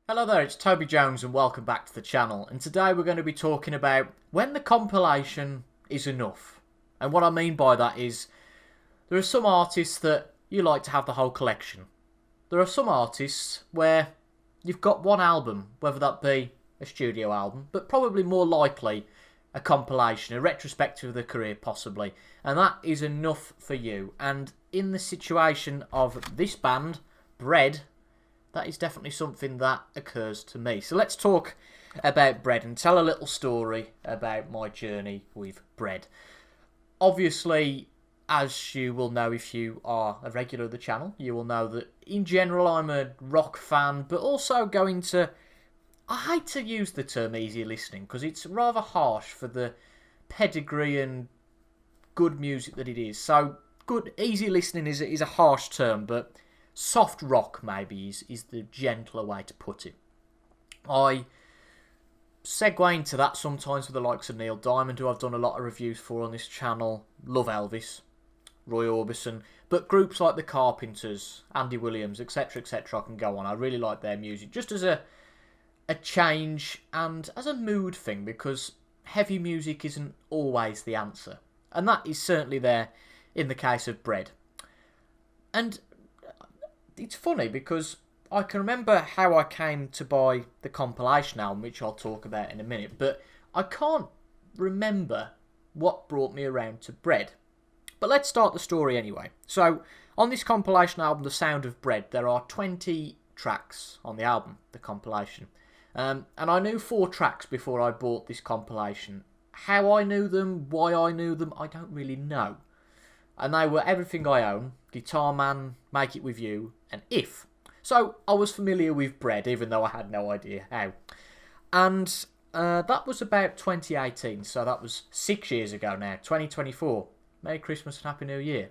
Hello there, it's Toby Jones and welcome back to the channel, and today we're going to be talking about when the compilation is enough. And what I mean by that is, there are some artists that you like to have the whole collection. There are some artists where you've got one album, whether that be a studio album, but probably more likely a compilation, a retrospective of their career possibly, and that is enough for you. And in the situation of this band, Bread, that is definitely something that occurs to me. So let's talk about Bread and tell a little story about my journey with Bread. Obviously, as you will know if you are a regular of the channel, you will know that in general I'm a rock fan, but also going to... I hate to use the term easy listening because it's rather harsh for the pedigree and good music that it is. So good, easy listening is a harsh term, but soft rock maybe is the gentler way to put it. I segue into that sometimes with the likes of Neil Diamond, who I've done a lot of reviews for on this channel. Love Elvis, Roy Orbison, but groups like the Carpenters, Andy Williams, etc, etc, I can go on. I really like their music just as a change and as a mood thing, because heavy music isn't always the answer, and that is certainly there in the case of Bread. And it's funny because I can remember how I came to buy the compilation album, which I'll talk about in a minute, but I can't remember what brought me around to Bread. But let's start the story anyway. So, on this compilation album, The Sound of Bread, there are 20 tracks on the album, the compilation. And I knew 4 tracks before I bought this compilation. How I knew them, why I knew them, I don't really know. And they were Everything I Own, Guitar Man, Make It With You, and If. So I was familiar with Bread, even though I had no idea how. And that was about 2018, so that was 6 years ago now, 2024. Merry Christmas and Happy New Year.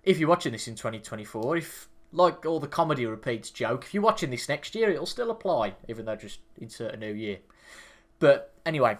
If you're watching this in 2024, if, like all the comedy repeats joke, if you're watching this next year, it'll still apply, even though just insert a new year. But anyway,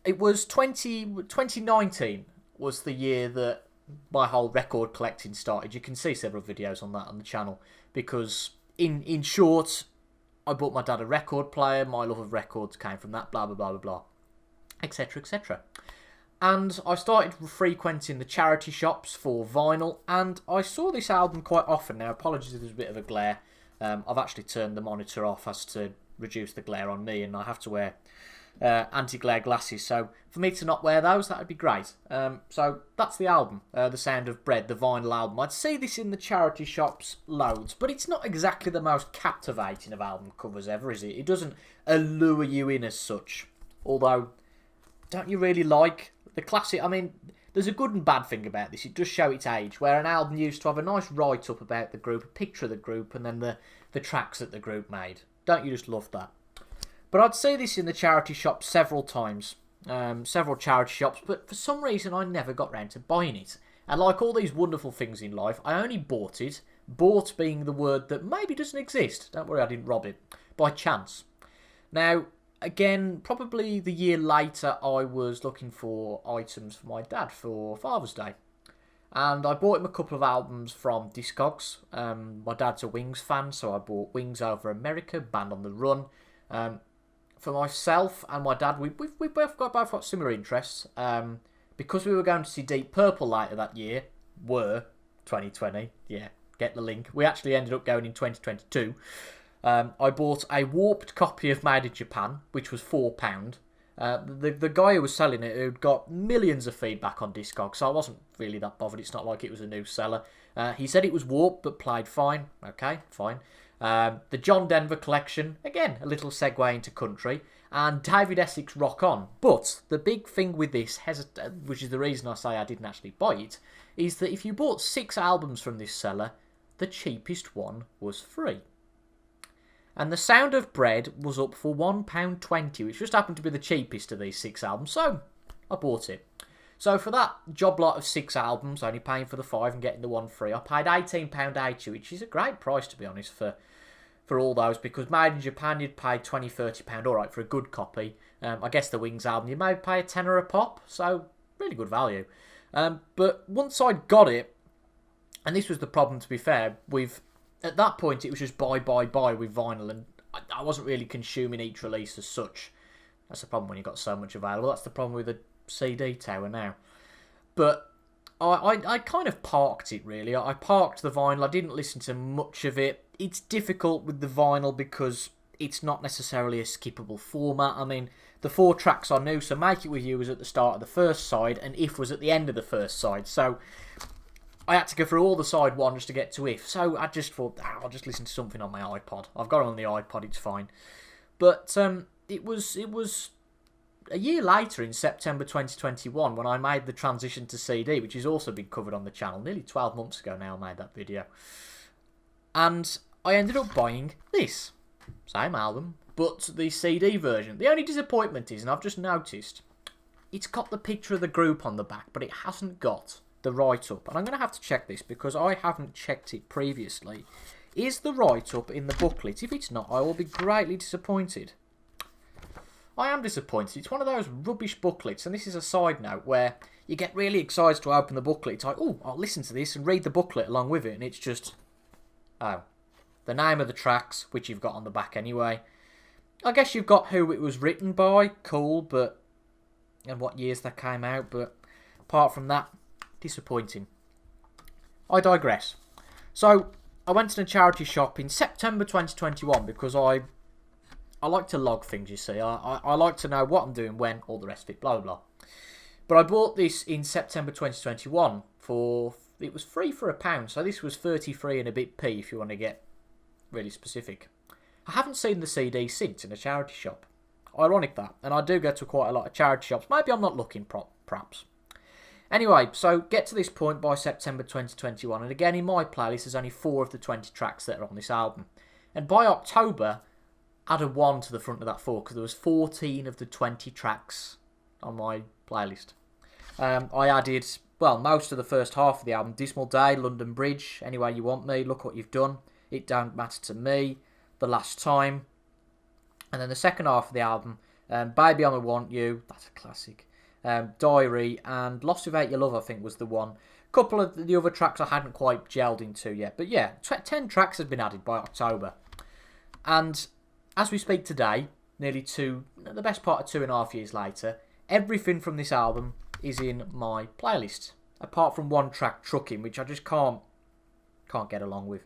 it was 2019 was the year that my whole record collecting started. You can see several videos on that on the channel, because in short, I bought my dad a record player, my love of records came from that, blah blah blah blah blah, etc etc. And I started frequenting the charity shops for vinyl, and I saw this album quite often. Now apologies if there's a bit of a glare, I've actually turned the monitor off as to reduce the glare on me, and I have to wear anti-glare glasses, so for me to not wear those, that would be great. So that's the album, The Sound of Bread, the vinyl album. I'd see this in the charity shops loads, but it's not exactly the most captivating of album covers ever, is it? It doesn't allure you in as such. Although, don't you really like the classic? I mean, there's a good and bad thing about this. It does show its age, where an album used to have a nice write-up about the group, a picture of the group, and then the tracks that the group made. Don't you just love that? But I'd see this in the charity shops several times, several charity shops, but for some reason I never got round to buying it. And like all these wonderful things in life, I only bought it, bought being the word that maybe doesn't exist, don't worry I didn't rob it, by chance. Now, again, probably the year later I was looking for items for my dad for Father's Day. And I bought him a couple of albums from Discogs. My dad's a Wings fan, so I bought Wings Over America, Band on the Run. For myself and my dad, we've both got similar interests. Because we were going to see Deep Purple later that year, 2020, yeah, get the link. We actually ended up going in 2022. I bought a warped copy of Made in Japan, which was £4. The guy who was selling it, who'd got millions of feedback on Discogs, so I wasn't really that bothered. It's not like it was a new seller. He said it was warped, but played fine. Okay, fine. The John Denver collection, again, a little segue into country, and David Essex Rock On. But the big thing with this, which is the reason I say I didn't actually buy it, is that if you bought 6 albums from this seller, the cheapest one was free. And The Sound of Bread was up for £1.20, which just happened to be the cheapest of these 6 albums, so I bought it. So for that job lot of 6 albums, only paying for the 5 and getting the 1 free, I paid £18.80, which is a great price, to be honest, for all those, because Made in Japan you'd pay £20, £30 alright for a good copy. I guess the Wings album you may pay a tenner a pop, so really good value. But once I got it, and this was the problem to be fair, with at that point it was just buy with vinyl, and I wasn't really consuming each release as such. That's the problem when you've got so much available. That's the problem with the CD tower now. But I kind of parked it, really. I parked the vinyl. I didn't listen to much of it. It's difficult with the vinyl because it's not necessarily a skippable format. I mean, the 4 tracks I knew, so Make It With You was at the start of the first side, and If was at the end of the first side. So I had to go through all the side 1 just to get to If. So I just thought, I'll just listen to something on my iPod. I've got it on the iPod, it's fine. But it was a year later, in September 2021, when I made the transition to CD, which has also been covered on the channel. Nearly 12 months ago now I made that video. And I ended up buying this. Same album, but the CD version. The only disappointment is, and I've just noticed, it's got the picture of the group on the back, but it hasn't got the write-up. And I'm going to have to check this because I haven't checked it previously. Is the write-up in the booklet? If it's not, I will be greatly disappointed. I am disappointed. It's one of those rubbish booklets, and this is a side note where you get really excited to open the booklet. It's like, oh, I'll listen to this and read the booklet along with it, and it's just, oh, the name of the tracks, which you've got on the back anyway. I guess you've got who it was written by, cool, but, and what years that came out, but apart from that, disappointing. I digress. So, I went to the charity shop in September 2021 because I like to log things, you see. I like to know what I'm doing when, all the rest of it, blah, blah, blah. But I bought this in September 2021 for, it was free for £1, so this was 33 and a bit p if you want to get really specific. I haven't seen the CD since in a charity shop. Ironic that, and I do go to quite a lot of charity shops. Maybe I'm not looking, perhaps. Anyway, so get to this point by September 2021, and again in my playlist there's only 4 of the 20 tracks that are on this album. And by October, add a 1 to the front of that 4 because there was 14 of the 20 tracks on my playlist. I added, well, most of the first half of the album: Dismal Day, London Bridge, Anywhere You Want Me, Look What You've Done, It Don't Matter to Me, The Last Time. And then the second half of the album, Baby I'ma Want You, that's a classic, Diary, and Lost Without Your Love I think was the one. A couple of the other tracks I hadn't quite gelled into yet. But yeah, 10 tracks had been added by October. And as we speak today, nearly the best part of 2.5 years later, everything from this album is in my playlist, apart from one track, Trucking, which I just can't get along with.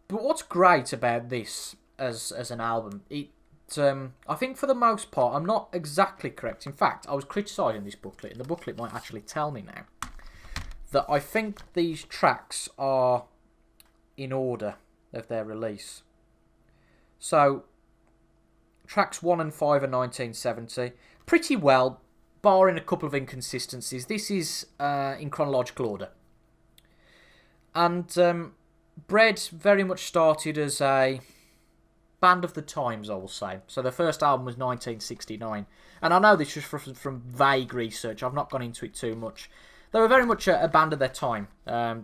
But what's great about this as an album, I think for the most part, I'm not exactly correct. In fact, I was criticising this booklet, and the booklet might actually tell me now, that I think these tracks are in order of their release. So, tracks 1 and 5 are 1970. Pretty well, barring a couple of inconsistencies. This is in chronological order. And Bread very much started as a band of the times, I will say. So the first album was 1969. And I know this just from vague research. I've not gone into it too much. They were very much a band of their time,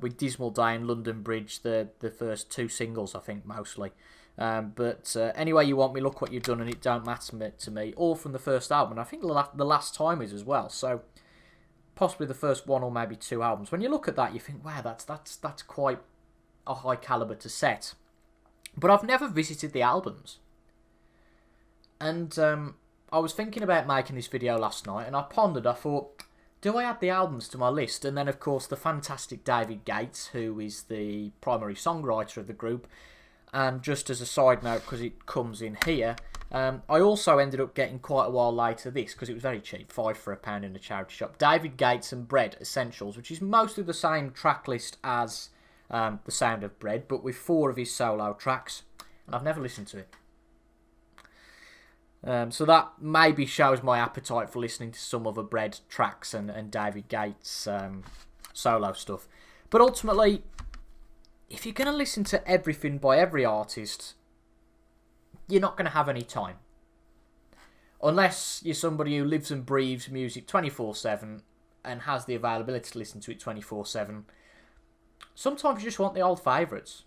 with Dismal Day and London Bridge, the first 2 singles, I think, mostly. But Anyway You Want Me, Look What You've Done, and It Don't Matter to Me, all from the first album. And I think the Last Time is as well. So possibly the first 1 or maybe 2 albums. When you look at that, you think, wow, that's quite a high calibre to set. But I've never visited the albums. And I was thinking about making this video last night, and I pondered, I thought, do I add the albums to my list? And then, of course, the fantastic David Gates, who is the primary songwriter of the group, and just as a side note, because it comes in here, I also ended up getting quite a while later this, because it was very cheap, 5 for £1 in a charity shop, David Gates and Bread Essentials, which is mostly the same track list as The Sound of Bread, but with 4 of his solo tracks, and I've never listened to it. So that maybe shows my appetite for listening to some other Bread tracks and David Gates solo stuff. But ultimately, if you're going to listen to everything by every artist, you're not going to have any time. Unless you're somebody who lives and breathes music 24/7 and has the availability to listen to it 24/7. Sometimes you just want the old favourites.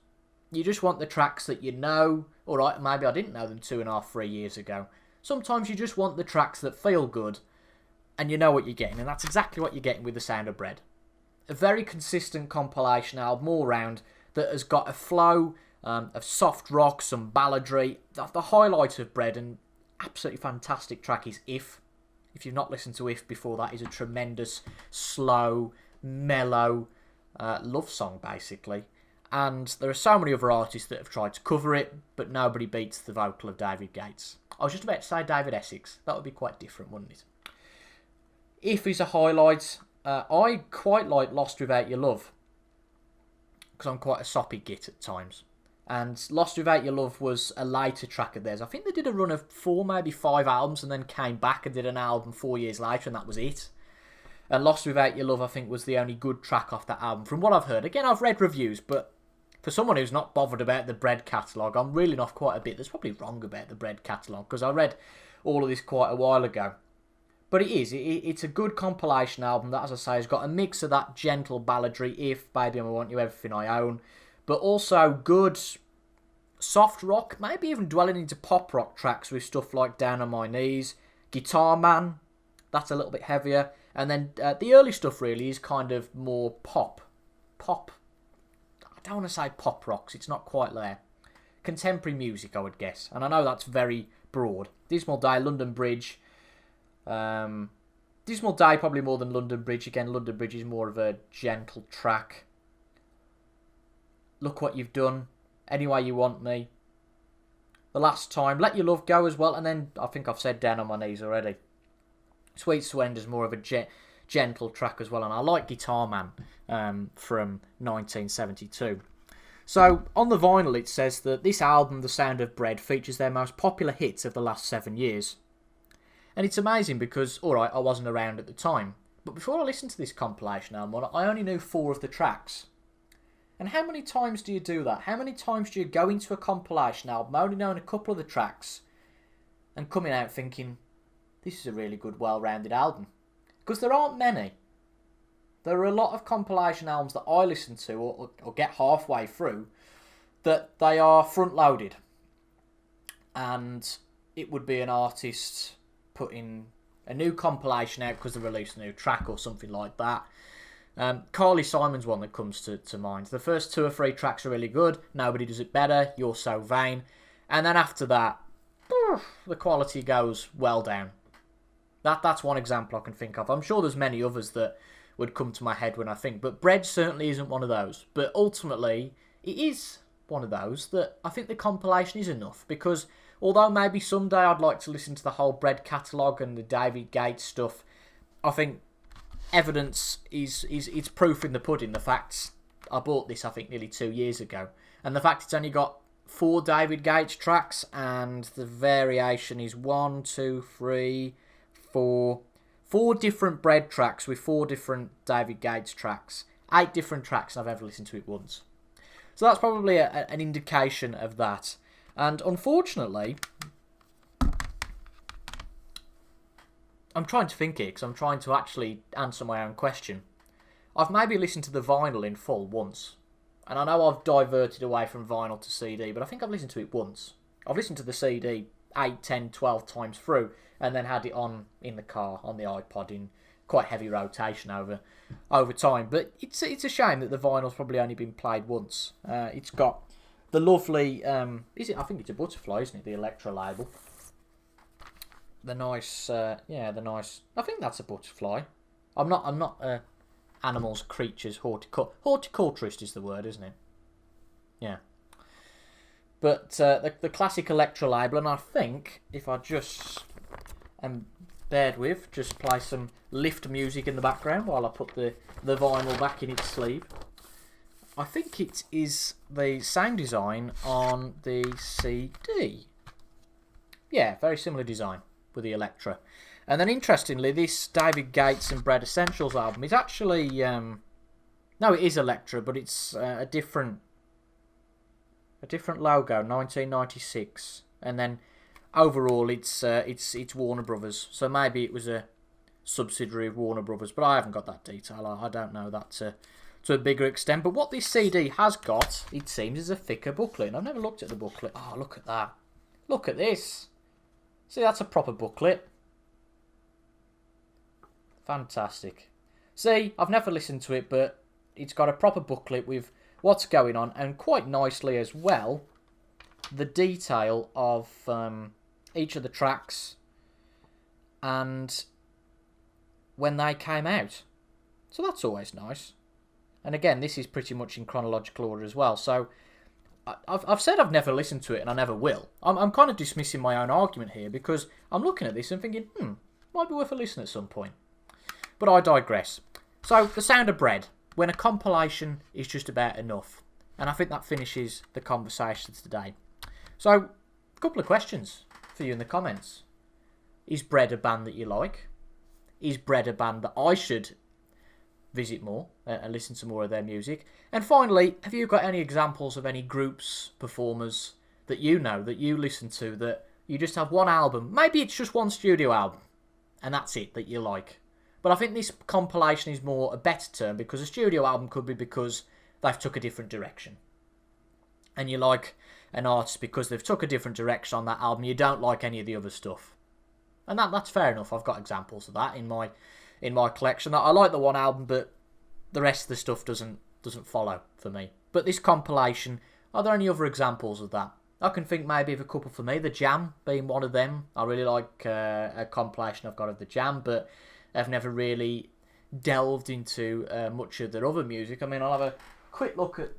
You just want the tracks that you know, or maybe I didn't know them 2.5, 3 years ago. Sometimes you just want the tracks that feel good and you know what you're getting, and that's exactly what you're getting with The Sound of Bread. A very consistent compilation album all round that has got a flow of soft rock, some balladry. The highlight of Bread, and absolutely fantastic track, is If. If you've not listened to If before, that is a tremendous, slow, mellow love song, basically. And there are so many other artists that have tried to cover it, but nobody beats the vocal of David Gates. I was just about to say David Essex. That would be quite different, wouldn't it? If is a highlight. I quite like Lost Without Your Love, because I'm quite a soppy git at times. And Lost Without Your Love was a later track of theirs. I think they did a run of 4, maybe 5 albums, and then came back and did an album 4 years later, and that was it. And Lost Without Your Love, I think, was the only good track off that album, from what I've heard. Again, I've read reviews, but for someone who's not bothered about the Bread catalogue, I'm reeling off quite a bit. There's probably wrong about the Bread catalogue, because I read all of this quite a while ago. But it is. It's a good compilation album that, as I say, has got a mix of that gentle balladry, If, Baby, I Want You, Everything I Own, but also good soft rock, maybe even dwelling into pop rock tracks with stuff like Down on My Knees, Guitar Man, that's a little bit heavier, and then the early stuff really is kind of more pop. I don't want to say pop rocks, it's not quite there. Contemporary music, I would guess, and I know that's very broad. Dismal Day, London Bridge. Dismal Day probably more than London Bridge. Again, London Bridge is more of a gentle track. Look What You've Done, Any Way You Want Me, The Last Time, Let Your Love Go as well, and then I think I've said Down on My Knees already. Sweet Surrender's more of a gentle track as well, and I like Guitar Man from 1972. So, on the vinyl it says that this album, The Sound of Bread, features their most popular hits of the last 7 years. And it's amazing because, alright, I wasn't around at the time, but before I listened to this compilation album, I only knew 4 of the tracks. And how many times do you do that? How many times do you go into a compilation album only knowing a couple of the tracks and coming out thinking, this is a really good, well-rounded album? Because there aren't many. There are a lot of compilation albums that I listen to or get halfway through that they are front-loaded. And it would be an artist putting a new compilation out because they released a new track or something like that. Carly Simon's one that comes to mind. The first 2 or 3 tracks are really good. Nobody Does It Better, You're So Vain. And then after that, the quality goes well down. That's one example I can think of. I'm sure there's many others that would come to my head when I think. But Bread certainly isn't one of those. But ultimately, it is one of those that I think the compilation is enough. Because although maybe someday I'd like to listen to the whole Bread catalogue and the David Gates stuff, I think evidence is proof in the pudding. The fact I bought this, I think, nearly 2 years ago, and the fact it's only got 4 David Gates tracks, and the variation is 1, 2, 3, 4 different Bread tracks with 4 different David Gates tracks, 8 different tracks, and I've ever listened to it once. So that's probably an indication of that. And unfortunately, I'm trying to think here because I'm trying to actually answer my own question. I've maybe listened to the vinyl in full once. And I know I've diverted away from vinyl to CD, but I think I've listened to it once. I've listened to the CD 8, 10, 12 times through and then had it on in the car, on the iPod, in quite heavy rotation over time. But it's a shame that the vinyl's probably only been played once. It's got the lovely... I think it's a Butterfly, isn't it? The Electra label. The nice, the nice. I think that's a butterfly. I'm not animals, creatures, horticulturist is the word, isn't it? Yeah. But the classic Electra label, and I think if I just bared with, just play some lift music in the background while I put the vinyl back in its sleeve. I think it is the same design on the CD. Yeah, very similar design with the Electra. And then interestingly, this David Gates and Bread Essentials album is actually no, it is Electra, but it's a different logo, 1996, and then overall it's Warner Brothers. So maybe it was a subsidiary of Warner Brothers, but I haven't got that detail. I don't know that to a bigger extent. But what this CD has got, it seems, is a thicker booklet. And I've never looked at the booklet. Oh, look at that! Look at this. See, that's a proper booklet. Fantastic. See, I've never listened to it, but it's got a proper booklet with what's going on, and quite nicely as well, the detail of each of the tracks and when they came out. So that's always nice. And again, this is pretty much in chronological order as well. So I've said I've never listened to it, and I never will. I'm kind of dismissing my own argument here because I'm looking at this and thinking, might be worth a listen at some point. But I digress. So the sound of bread, when a compilation is just about enough. And I think that finishes the conversations today. So, a couple of questions for you in the comments. Is Bread a band that you like? Is Bread a band that I should visit more and listen to more of their music? And finally, have you got any examples of any groups, performers that you know, that you listen to, that you just have one album, maybe it's just one studio album, and that's it, that you like? But I think this compilation is more a better term, because a studio album could be because they've took a different direction. And you like an artist because they've took a different direction on that album, you don't like any of the other stuff. And that's fair enough. I've got examples of that in my collection. I like the one album, but the rest of the stuff doesn't follow for me. But this compilation, are there any other examples of that? I can think maybe of a couple for me. The Jam being one of them. I really like a compilation I've got of The Jam, but I've never really delved into much of their other music. I mean, I'll have a quick look at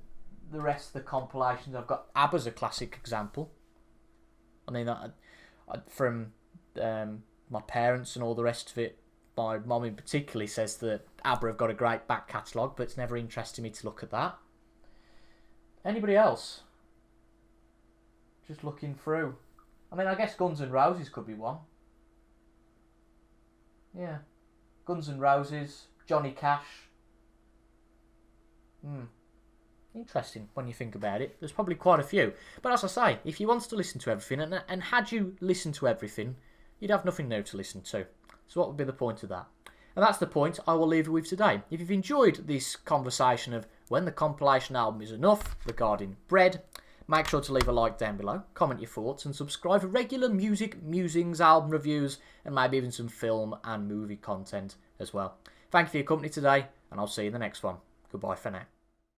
the rest of the compilations. I've got ABBA's a classic example. I mean, from my parents and all the rest of it, my mum in particular says that ABBA have got a great back catalogue, but it's never interested me to look at that. Anybody else? Just looking through. I mean, I guess Guns N' Roses could be one. Yeah. Guns N' Roses, Johnny Cash. Interesting when you think about it. There's probably quite a few. But as I say, if you wanted to listen to everything, and had you listened to everything, you'd have nothing new to listen to. So what would be the point of that? And that's the point I will leave you with today. If you've enjoyed this conversation of when the compilation album is enough regarding Bread, make sure to leave a like down below, comment your thoughts, and subscribe for regular music, musings, album reviews, and maybe even some film and movie content as well. Thank you for your company today, and I'll see you in the next one. Goodbye for now.